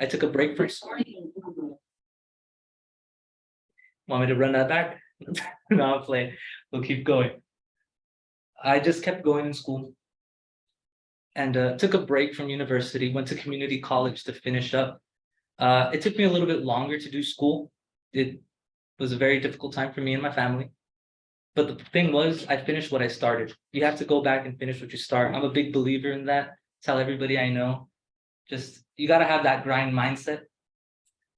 I took a break from school. Want me to run that back? No, I'm playing. We'll keep going. I just kept going in school and took a break from university, went to community college to finish up. It took me a little bit longer to do school. It was a very difficult time for me and my family. But the thing was, I finished what I started. You have to go back and finish what you start. I'm a big believer in that. Tell everybody I know. Just, you got to have that grind mindset.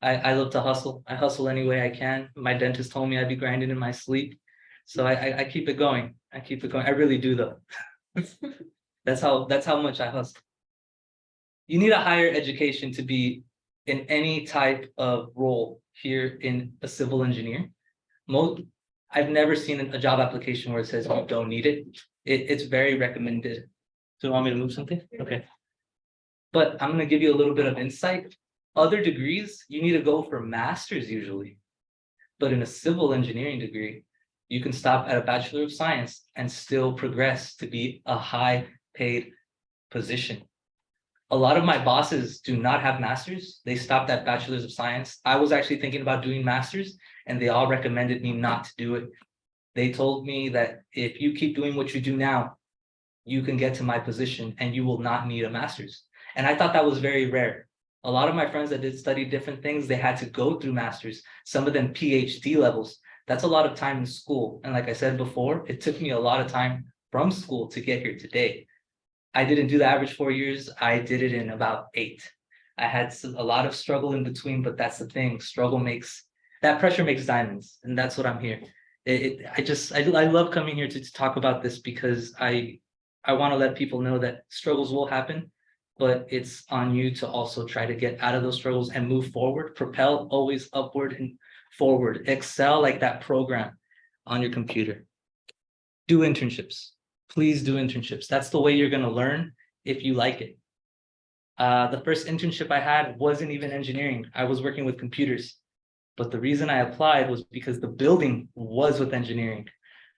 I love to hustle. I hustle any way I can. My dentist told me I'd be grinding in my sleep. So I keep it going. I keep it going. I really do though. That's how much I hustle. You need a higher education to be in any type of role here in a civil engineer. I've never seen a job application where it says you don't need it. It's very recommended. Do you want me to move something? Okay. But I'm going to give you a little bit of insight. Other degrees, you need to go for master's usually. But in a civil engineering degree, you can stop at a Bachelor of Science and still progress to be a high paid position. A lot of my bosses do not have masters. They stopped at Bachelors of Science. I was actually thinking about doing masters and they all recommended me not to do it. They told me that if you keep doing what you do now, you can get to my position and you will not need a master's. And I thought that was very rare. A lot of my friends that did study different things, they had to go through masters, some of them PhD levels. That's a lot of time in school. And like I said before, it took me a lot of time from school to get here today. I didn't do the average 4 years. I did it in about 8. I had a lot of struggle in between, but that's the thing. That pressure makes diamonds. And that's what I'm here. I love coming here to talk about this because I want to let people know that struggles will happen, but it's on you to also try to get out of those struggles and move forward, propel always upward and forward, excel like that program on your computer. Do internships. Please do internships. That's the way you're going to learn if you like it. The first internship I had wasn't even engineering. I was working with computers. But the reason I applied was because the building was with engineering.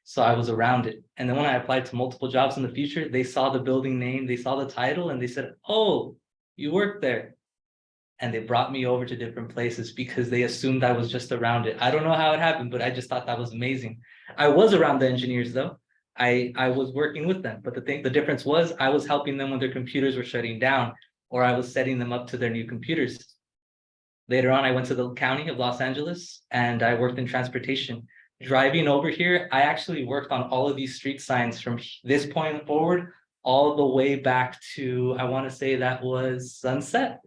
So I was around it. And then when I applied to multiple jobs in the future, they saw the building name, they saw the title, and they said, oh, you work there. And they brought me over to different places because they assumed I was just around it. I don't know how it happened, but I just thought that was amazing. I was around the engineers though. I was working with them, but the difference was I was helping them when their computers were shutting down, or I was setting them up to their new computers. Later on, I went to the county of Los Angeles and I worked in transportation. Driving over here, I actually worked on all of these street signs from this point forward, all the way back to, I want to say that was Sunset.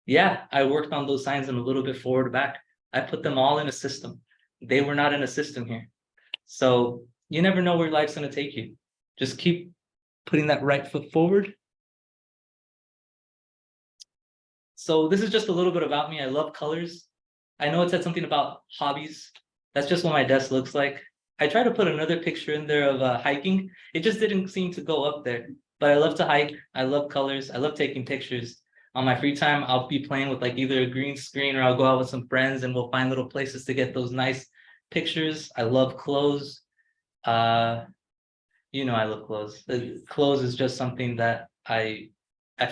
Yeah, I worked on those signs and a little bit forward back. I put them all in a system. They were not in a system here. So you never know where life's going to take you. Just keep putting that right foot forward. So this is just a little bit about me. I love colors. I know it said something about hobbies. That's just what my desk looks like. I tried to put another picture in there of hiking. It just didn't seem to go up there. But I love to hike. I love colors. I love taking pictures. On my free time, I'll be playing with like either a green screen or I'll go out with some friends and we'll find little places to get those nice pictures. I love clothes. I love clothes. Clothes is just something that I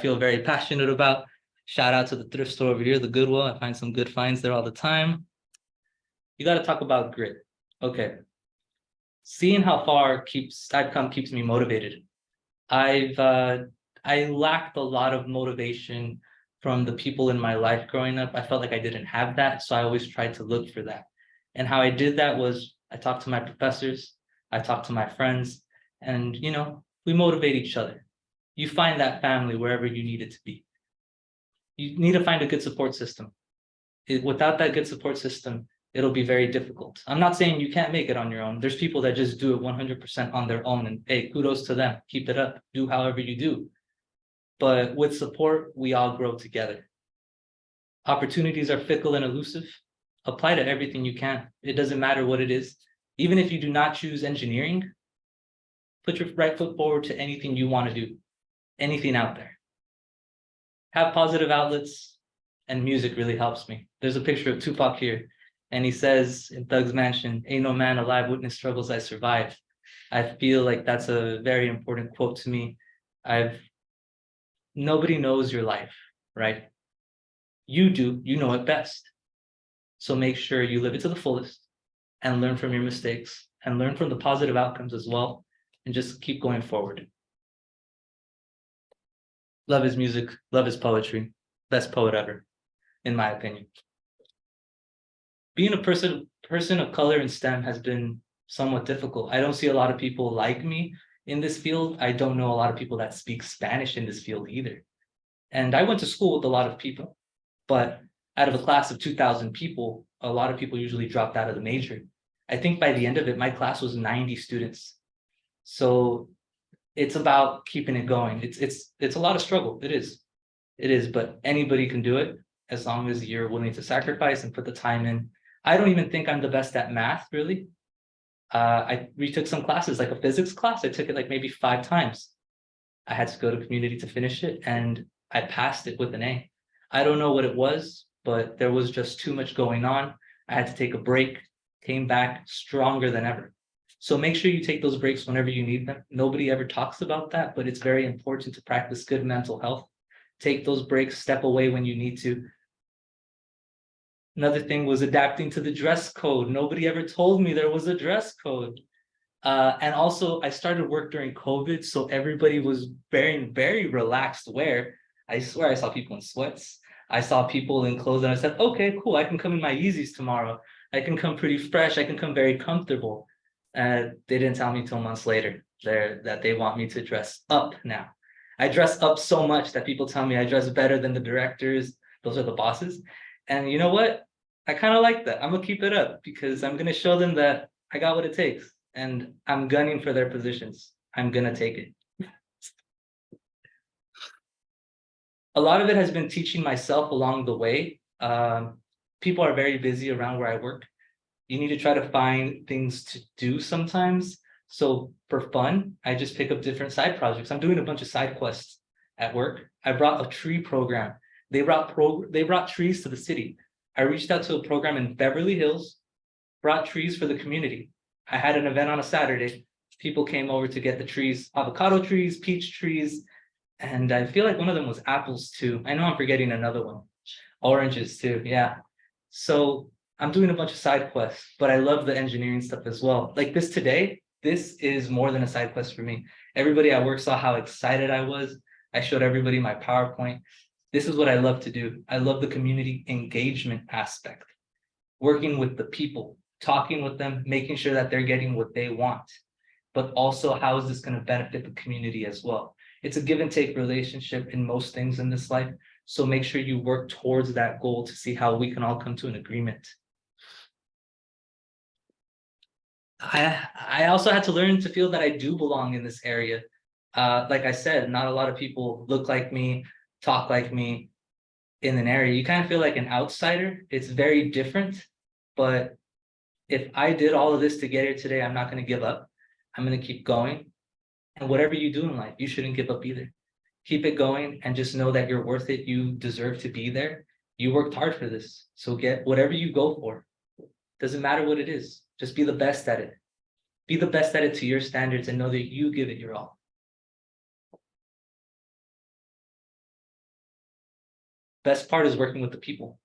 feel very passionate about. Shout out to the thrift store over here, the Goodwill. I find some good finds there all the time. You got to talk about grit. Okay. Seeing how far I've come keeps me motivated. I lacked a lot of motivation from the people in my life growing up. I felt like I didn't have that, so I always tried to look for that. And how I did that was I talked to my professors, I talked to my friends, and we motivate each other. You find that family wherever you need it to be. You need to find a good support system. Without that good support system, it'll be very difficult. I'm not saying you can't make it on your own. There's people that just do it 100% on their own, and hey, kudos to them. Keep it up. Do however you do. But with support, we all grow together. Opportunities are fickle and elusive. Apply to everything you can. It doesn't matter what it is. Even if you do not choose engineering, put your right foot forward to anything you want to do. Anything out there. Have positive outlets, and music really helps me. There's a picture of Tupac here, and he says in Thug's Mansion, "Ain't no man alive witness struggles I survived." I feel like that's a very important quote to me. Nobody knows your life, right? You know it best. So make sure you live it to the fullest and learn from your mistakes and learn from the positive outcomes as well, and just keep going forward. Love is music, love is poetry. Best poet ever, in my opinion. Being a person of color in STEM has been somewhat difficult. I don't see a lot of people like me in this field. I don't know a lot of people that speak Spanish in this field either. And I went to school with a lot of people, but out of a class of 2,000 people, a lot of people usually dropped out of the major. I think by the end of it, my class was 90 students. So it's about keeping it going. It's a lot of struggle. It is, but anybody can do it as long as you're willing to sacrifice and put the time in. I don't even think I'm the best at math, really. I retook some classes, like a physics class. I took it like maybe 5 times. I had to go to community to finish it, and I passed it with an A. I don't know what it was, but there was just too much going on. I had to take a break, came back stronger than ever. So make sure you take those breaks whenever you need them. Nobody ever talks about that, but it's very important to practice good mental health. Take those breaks, step away when you need to. Another thing was adapting to the dress code. Nobody ever told me there was a dress code. And also, I started work during COVID, so everybody was wearing very relaxed wear. I swear I saw people in sweats. I saw people in clothes, and I said, okay, cool, I can come in my Yeezys tomorrow. I can come pretty fresh. I can come very comfortable. They didn't tell me till months later that they want me to dress up now. I dress up so much that people tell me I dress better than the directors. Those are the bosses. And you know what? I kind of like that. I'm gonna keep it up because I'm gonna show them that I got what it takes, and I'm gunning for their positions. I'm gonna take it. A lot of it has been teaching myself along the way. People are very busy around where I work. You need to try to find things to do sometimes. So for fun, I just pick up different side projects. I'm doing a bunch of side quests at work. I brought a tree program. They brought trees to the city. I reached out to a program in Beverly Hills, brought trees for the community. I had an event on a Saturday. People came over to get the trees, avocado trees, peach trees, and I feel like one of them was apples too. I know I'm forgetting another one. Oranges too, yeah. So I'm doing a bunch of side quests, but I love the engineering stuff as well. Like this today, this is more than a side quest for me. Everybody at work saw how excited I was. I showed everybody my PowerPoint. This is what I love to do. I love the community engagement aspect, working with the people, talking with them, making sure that they're getting what they want, but also how is this going to benefit the community as well? It's a give and take relationship in most things in this life. So make sure you work towards that goal to see how we can all come to an agreement. I also had to learn to feel that I do belong in this area. Like I said, not a lot of people look like me, talk like me in an area. You kind of feel like an outsider. It's very different. But if I did all of this to get here today, I'm not going to give up. I'm going to keep going. And whatever you do in life, you shouldn't give up either. Keep it going and just know that you're worth it. You deserve to be there. You worked hard for this. So get whatever you go for. Doesn't matter what it is. Just be the best at it. Be the best at it to your standards and know that you give it your all. Best part is working with the people.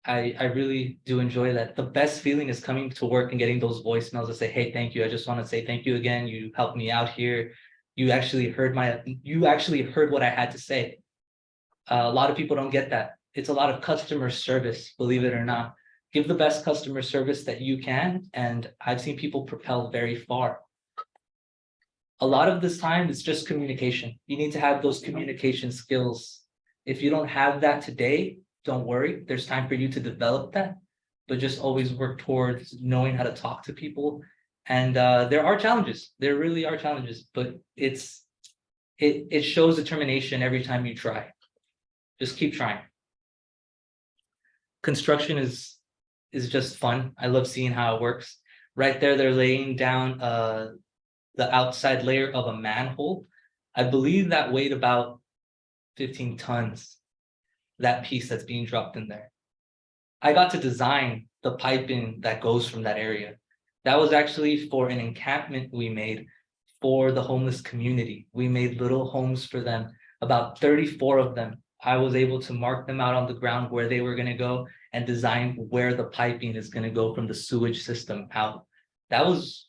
I really do enjoy that. The best feeling is coming to work and getting those voicemails that say, hey, thank you. I just want to say thank you again. You helped me out here. You actually heard what I had to say. A lot of people don't get that. It's a lot of customer service, believe it or not. Give the best customer service that you can, and I've seen people propel very far. A lot of this time is just communication. You need to have those communication skills. If you don't have that today, don't worry. There's time for you to develop that, but just always work towards knowing how to talk to people. And there are challenges. There really are challenges, but it shows determination every time you try. Just keep trying. Construction is just fun. I love seeing how it works. Right there, they're laying down the outside layer of a manhole. I believe that weighed about 15 tons, that piece that's being dropped in there. I got to design the piping that goes from that area. That was actually for an encampment we made for the homeless community. We made little homes for them, about 34 of them. I was able to mark them out on the ground where they were going to go and design where the piping is going to go from the sewage system out. That was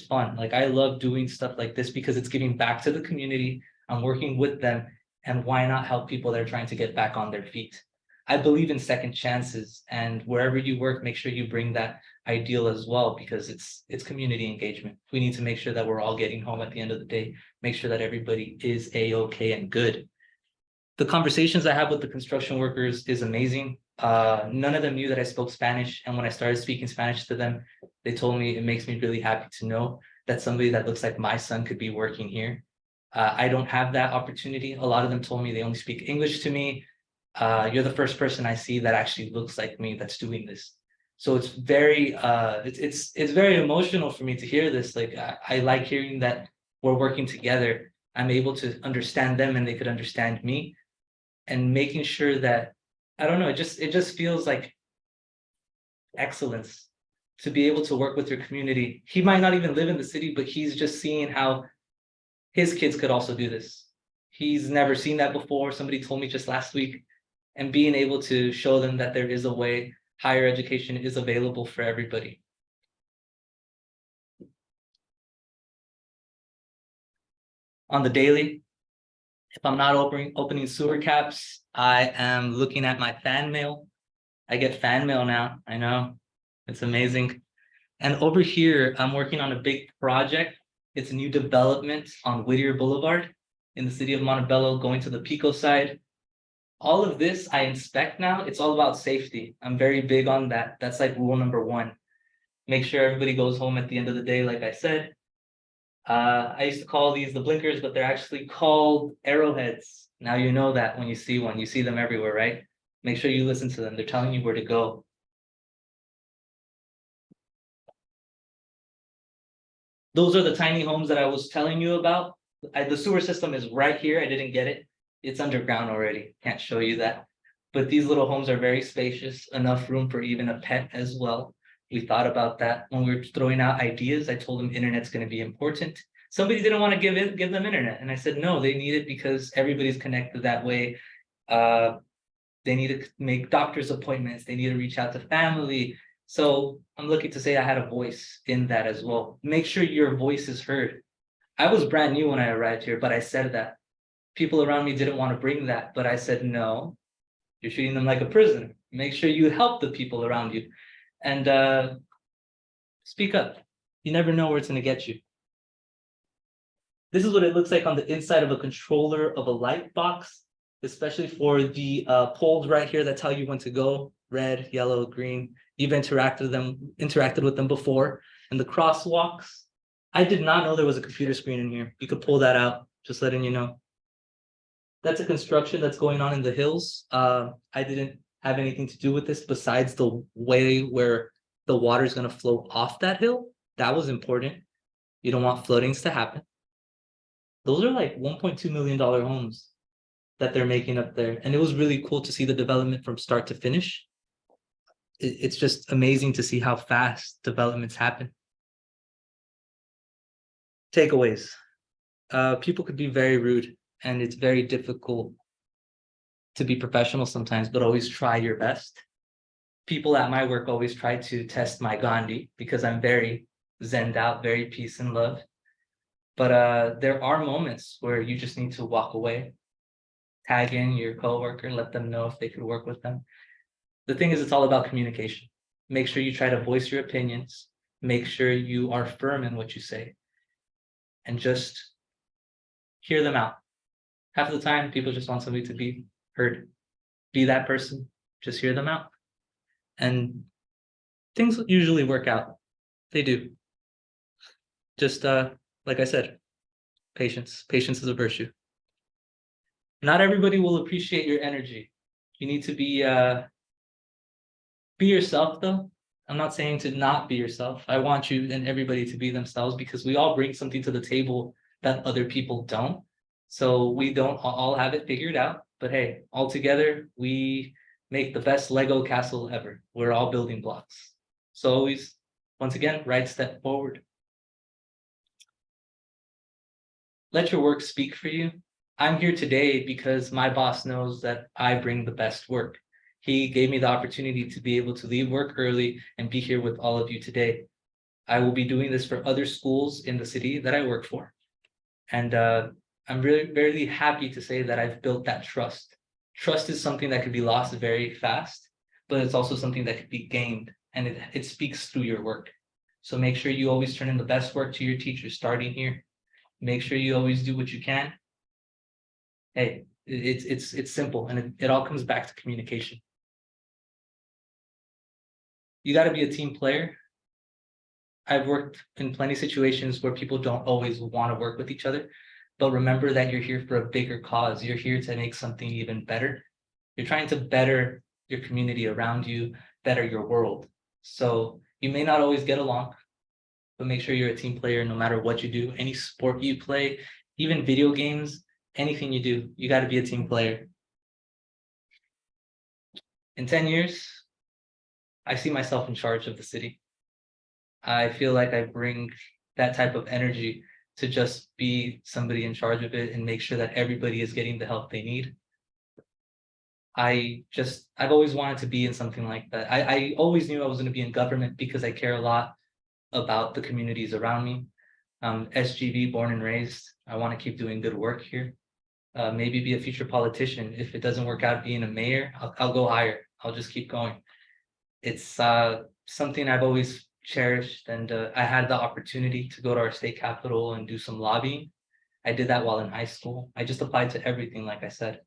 fun. Like I love doing stuff like this because it's giving back to the community. I'm working with them, and why not help people that are trying to get back on their feet? I believe in second chances, and wherever you work, make sure you bring that ideal as well, because it's community engagement. We need to make sure that we're all getting home at the end of the day, make sure that everybody is a-okay and good. The conversations I have with the construction workers is amazing. None of them knew that I spoke Spanish, and when I started speaking Spanish to them, they told me it makes me really happy to know that somebody that looks like my son could be working here. I don't have that opportunity. A lot of them told me they only speak English to me. You're the first person I see that actually looks like me that's doing this. So it's very it's very emotional for me to hear this. Like I like hearing that we're working together. I'm able to understand them and they could understand me, and making sure that, I don't know, it just feels like excellence to be able to work with your community. He might not even live in the city, but he's just seeing how his kids could also do this. He's never seen that before. Somebody told me just last week, and being able to show them that there is a way, higher education is available for everybody. On the daily, if I'm not opening sewer caps, I am looking at my fan mail. I get fan mail now. I know, it's amazing. And over here, I'm working on a big project. It's a new development on Whittier Boulevard in the city of Montebello, going to the Pico side. All of this I inspect now. It's all about safety. I'm very big on that. That's like rule number one. Make sure everybody goes home at the end of the day, like I said. I used to call these the blinkers, but they're actually called arrowheads. Now you know that when you see one, you see them everywhere, right? Make sure you listen to them. They're telling you where to go. Those are the tiny homes that I was telling you about. The sewer system is right here. I didn't get it. It's underground already. Can't show you that. But these little homes are very spacious, enough room for even a pet as well. We thought about that when we were throwing out ideas. I told them internet's going to be important. Somebody didn't want to give them internet, and I said no, they need it because everybody's connected that way. They need to make doctor's appointments. They need to reach out to family. So I'm lucky to say I had a voice in that as well. Make sure your voice is heard. I was brand new when I arrived here, but I said that. People around me didn't want to bring that, but I said, no, you're treating them like a prisoner. Make sure you help the people around you, and speak up. You never know where it's going to get you. This is what it looks like on the inside of a controller of a light box, especially for the poles right here that tell you when to go, red, yellow, green. You've interacted with them before. And the crosswalks, I did not know there was a computer screen in here. You could pull that out, just letting you know. That's a construction that's going on in the hills. I didn't have anything to do with this besides the way where the water is going to flow off that hill. That was important. You don't want floodings to happen. Those are like $1.2 million homes that they're making up there. And it was really cool to see the development from start to finish. It's just amazing to see how fast developments happen. Takeaways. People could be very rude, and it's very difficult to be professional sometimes, but always try your best. People at my work always try to test my Gandhi because I'm very zenned out, very peace and love. But there are moments where you just need to walk away, tag in your coworker, let them know if they could work with them. The thing is, it's all about communication. Make sure you try to voice your opinions. Make sure you are firm in what you say, and just hear them out. Half of the time, people just want somebody to be heard. Be that person. Just hear them out. And things usually work out. They do. Just like I said, patience. Patience is a virtue. Not everybody will appreciate your energy. You need to be yourself, though. I'm not saying to not be yourself. I want you and everybody to be themselves, because we all bring something to the table that other people don't. So we don't all have it figured out. But hey, all together, we make the best Lego castle ever. We're all building blocks. So always, once again, right step forward. Let your work speak for you. I'm here today because my boss knows that I bring the best work. He gave me the opportunity to be able to leave work early and be here with all of you today. I will be doing this for other schools in the city that I work for. And I'm really happy to say that I've built that trust. Trust is something that can be lost very fast, but it's also something that can be gained, and it speaks through your work. So make sure you always turn in the best work to your teachers starting here. Make sure you always do what you can. Hey, it's simple, and it all comes back to communication. You got to be a team player. I've worked in plenty of situations where people don't always want to work with each other, but remember that you're here for a bigger cause. You're here to make something even better. You're trying to better your community around you, better your world. So you may not always get along, but make sure you're a team player no matter what you do. Any sport you play, even video games, anything you do, you got to be a team player. In 10 years, I see myself in charge of the city. I feel like I bring that type of energy to just be somebody in charge of it and make sure that everybody is getting the help they need. I've always wanted to be in something like that. I always knew I was going to be in government because I care a lot about the communities around me. SGV, born and raised. I want to keep doing good work here. Maybe be a future politician. If it doesn't work out being a mayor, I'll go higher. I'll just keep going. It's something I've always cherished, and I had the opportunity to go to our state capitol and do some lobbying. I did that while in high school. I just applied to everything, like I said.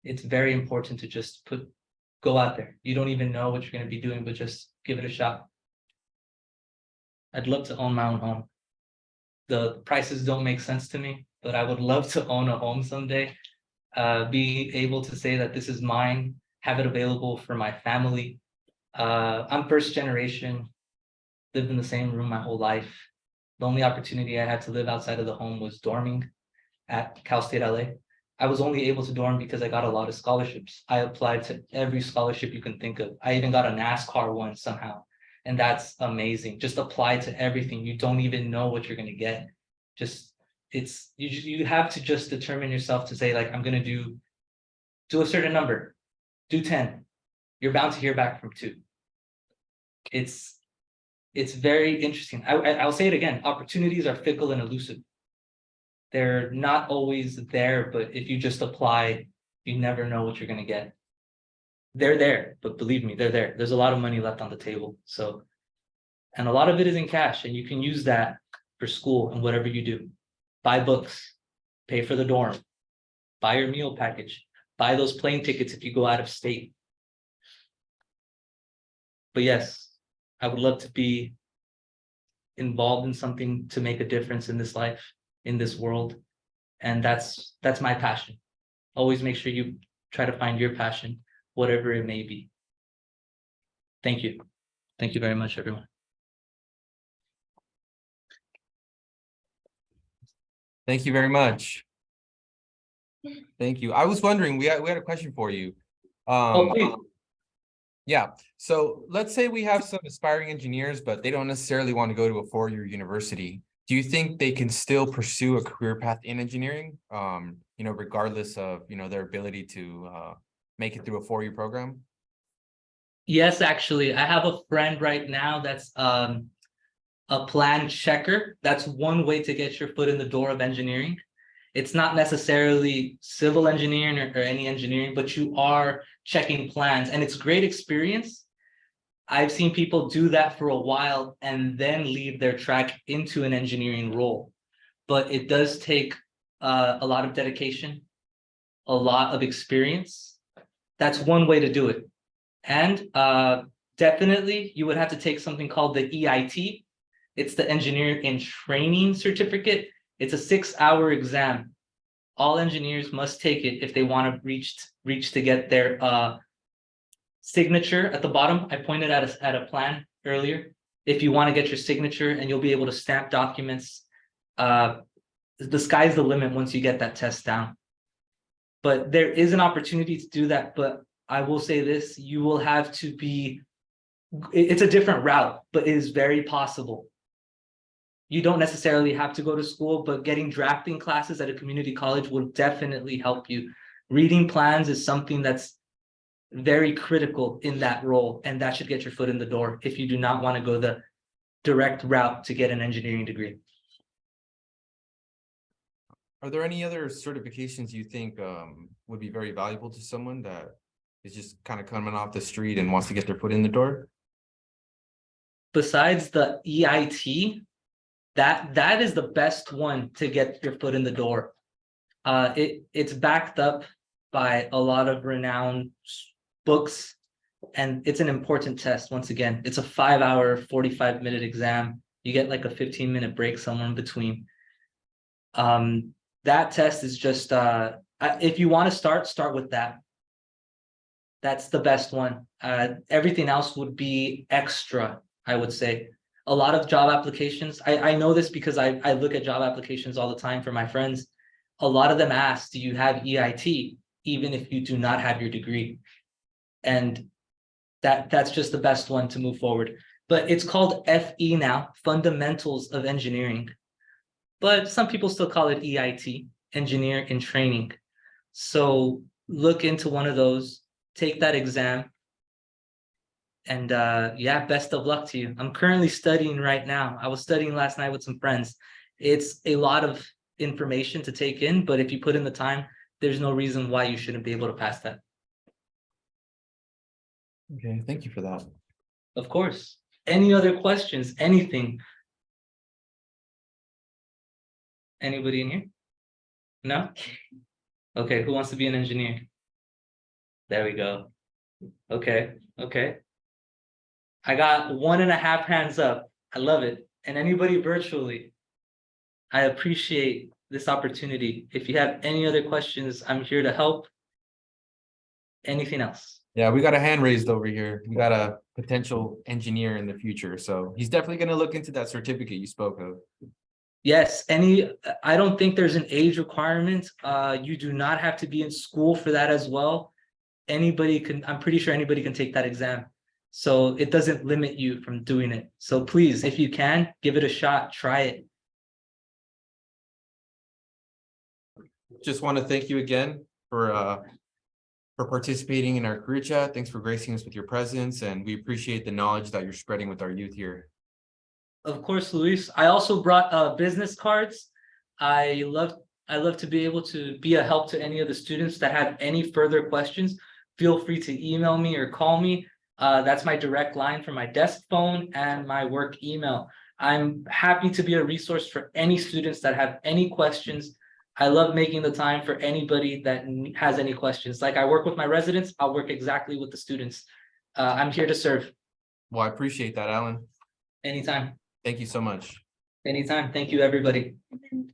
It's very important to just go out there. You don't even know what you're going to be doing, but just give it a shot. I'd love to own my own home. The prices don't make sense to me, but I would love to own a home someday. Be able to say that this is mine, have it available for my family. I'm first generation, lived in the same room my whole life. The only opportunity I had to live outside of the home was dorming at Cal State LA. I was only able to dorm because I got a lot of scholarships. I applied to every scholarship you can think of. I even got a NASCAR one somehow. And that's amazing. Just apply to everything. You don't even know what you're going to get. You have to just determine yourself to say, like, I'm going to do a certain number, do 10. You're bound to hear back from 2. It's very interesting. I'll say it again. Opportunities are fickle and elusive. They're not always there, but if you just apply, you never know what you're going to get. They're there, but believe me, they're there. There's a lot of money left on the table. So, and a lot of it is in cash, and you can use that for school and whatever you do. Buy books, pay for the dorm, buy your meal package, buy those plane tickets if you go out of state. But yes, I would love to be involved in something to make a difference in this life, in this world. And that's my passion. Always make sure you try to find your passion, whatever it may be. Thank you. Thank you very much, everyone. Thank you very much. Thank you. I was wondering, we had a question for you. Please. Yeah. So let's say we have some aspiring engineers, but they don't necessarily want to go to a 4-year university. Do you think they can still pursue a career path in engineering, regardless of, their ability to make it through a 4-year program? Yes, actually, I have a friend right now that's a plan checker. That's one way to get your foot in the door of engineering. It's not necessarily civil engineering or any engineering, but you are checking plans, and it's great experience. I've seen people do that for a while and then leave their track into an engineering role. But it does take a lot of dedication, a lot of experience. That's one way to do it. And definitely, you would have to take something called the EIT. It's the Engineer in Training Certificate. It's a 6-hour exam. All engineers must take it if they want to reach to get their signature at the bottom. I pointed at a plan earlier. If you want to get your signature, and you'll be able to stamp documents, the sky's the limit once you get that test down. But there is an opportunity to do that. But I will say this, you will have to be, it's a different route, but it is very possible. You don't necessarily have to go to school, but getting drafting classes at a community college will definitely help you. Reading plans is something that's very critical in that role, and that should get your foot in the door if you do not want to go the direct route to get an engineering degree. Are there any other certifications you think would be very valuable to someone that is just kind of coming off the street and wants to get their foot in the door? Besides the EIT, that is the best one to get your foot in the door. It's backed up by a lot of renowned books, and it's an important test. Once again, it's a 5-hour, 45-minute exam. You get like a 15-minute break somewhere in between. That test is just if you want to start with that. That's the best one. Everything else would be extra, I would say. A lot of job applications, I know this because I look at job applications all the time for my friends. A lot of them ask, do you have EIT, even if you do not have your degree? And that's just the best one to move forward. But it's called FE now, Fundamentals of Engineering. But some people still call it EIT, Engineer in Training. So look into one of those, take that exam. And yeah, best of luck to you. I'm currently studying right now. I was studying last night with some friends. It's a lot of information to take in, but if you put in the time, there's no reason why you shouldn't be able to pass that. Okay, thank you for that. Of course. Any other questions? Anything? Anybody in here? No? Okay, who wants to be an engineer? There we go. Okay, okay. I got 1.5 hands up. I love it. And anybody virtually, I appreciate this opportunity. If you have any other questions, I'm here to help. Anything else? Yeah, we got a hand raised over here. We got a potential engineer in the future, so he's definitely going to look into that certificate you spoke of. Yes, I don't think there's an age requirement. You do not have to be in school for that as well. Anybody can, I'm pretty sure anybody can take that exam. So it doesn't limit you from doing it. So please, if you can, give it a shot, try it. Just want to thank you again for participating in our career chat. Thanks for gracing us with your presence, and we appreciate the knowledge that you're spreading with our youth here. Of course, Luis. I also brought business cards. I love to be able to be a help to any of the students that have any further questions. Feel free to email me or call me. That's my direct line for my desk phone and my work email. I'm happy to be a resource for any students that have any questions. I love making the time for anybody that has any questions. Like I work with my residents, I'll work exactly with the students. I'm here to serve. Well, I appreciate that, Alan. Anytime. Thank you so much. Anytime. Thank you, everybody.